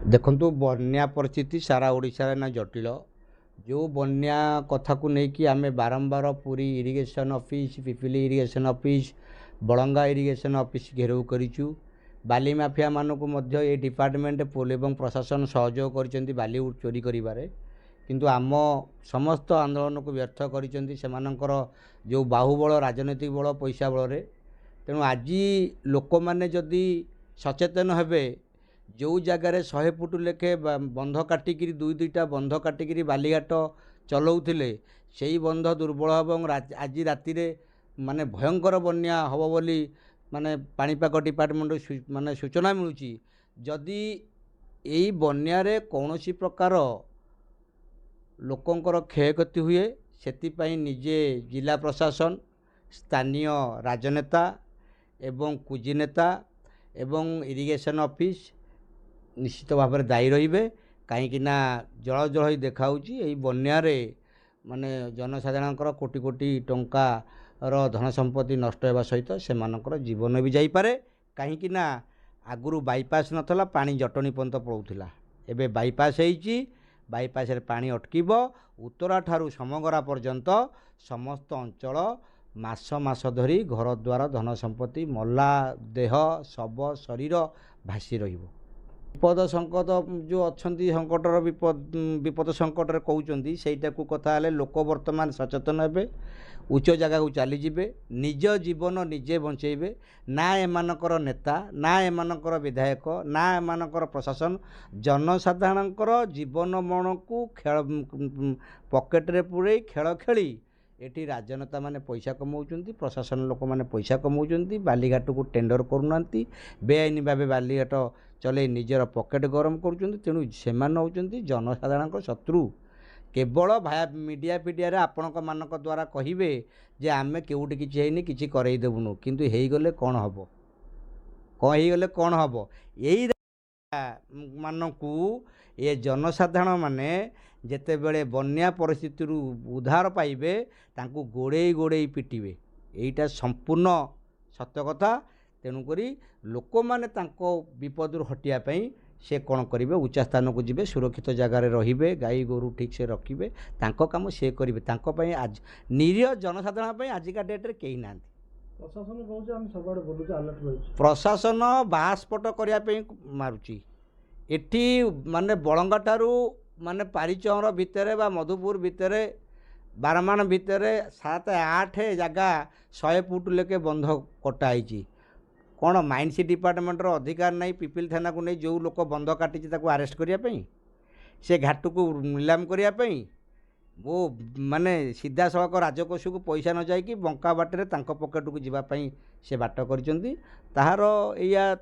देखंतु बन्या परिस्थिति सारा ओडिशा ना जटिल जो बन्या कथा को लेकिन आम बारंबार Puri irrigation office Pipili irrigation office Baranga irrigation office gherao करूँ बाली माफिया मानक ये डिपार्टमेंट पुल एवं प्रशासन सहयोग कर बाली चोरी करिबारे किंतु आम समस्त आंदोलन को व्यर्थ कर जो बाहुबल राजनैतिक बल पैसा बल तेणु आज लोक मैंने जदि सचेतन हेबे जो जगार 100 फुट लेखे बंध काटिक दुई दुईटा बंध काटिक बालीघाट चलाऊले से ही बंध दुर्बल हम आज राति माने भयंकर बन्या हम बोली माने पाणीपाग डिपार्टमेंट माने सूचना मिलूँ जदि यही बन्यारे कौनसी प्रकार लोकंकर क्षयक्षति हुए से निजे जिला प्रशासन स्थानीय राजनेता एवं कुजी नेता एवं इरिगेशन ऑफिस निश्चित भाव में दायी रे कहीं जल जल ही देखा यही बन्यारे माने जनसाधारण कोटी कोटी टंकार धन संपत्ति नष्ट होगा सहित से जीवन भी जापे कहीं आगुरी बाईपास नाला पानी जटनी पर्यंत पड़ूला एवं बाईपास बाईपास पानी अटक उत्तरा ठारू समगरा पर्यंत समस्त अंचल मास मास धरी घर द्वार धन संपत्ति मल्ला देह शव शरीर भासी रहिबो। विपद संकट जो अच्छा संकटर विपद संकट कहते सहीटा को कथा लोक बर्तमान सचेतन हे उच्च जगह को चलीजे निज जीवन निजे बंचेबे ना एमानकर नेता ना एमानकर विधायक ना एमानकर प्रशासन जनसाधारणकर जीवन मन को खेल पकेट्रे पूरे खेल खेली एटी राजनेता माने पैसा कमाउछन्ति प्रशासन लोक माने पैसा कमाउछन्ति बालीघाट को टेंडर करूना बेआईन भाव बालीघाट चले निजर पकेट गरम करुँच तेणु से होती जनसाधारण शत्रु केवल भाया मीडिया फिडिया आपण मानक द्वारा कहे जे आमे केउटी किछि हेनी किछि करई देबुनु किंतु हेई गले कौन हम कौन हम यही मानकू ये जनसाधारण माने जेते बेले बन्या परिस्थिति उद्धार पाइबे तांकू गोड़े गोड़े पिटिबे एईटा संपूर्ण सत्य कथा तेणुक लोक मैंने विपद हटिया से कौन करेंगे उच्चा स्थान को जीवे सुरक्षित जगार रे गाई गोरु ठीक से रखिए कम से करेंगे आज निरीह जनसाधारण आजिका डेट्रे कहीं ना प्रशासन बास्पट करने मारुची एटी माने बड़ंगा ठारू माने पारिचौर भितर बा मधुपुर भितर बारमान भितर 7-8 जगह 100 फुट लेके बंध कटाई कौन माइंस डिपार्टमेंटर अधिकार नहीं पिपिल थाना को नहीं जो लोक बंध काटी आरेस्ट करने से घाट को नीलाम करने वो माने सीधा सड़क राजकोष को पैसा न जाकि बंका बाटर पकेट को जीवाई से बाट कर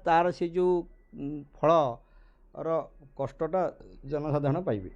तार से जो फल कष्टा जनसाधारण पाइबे।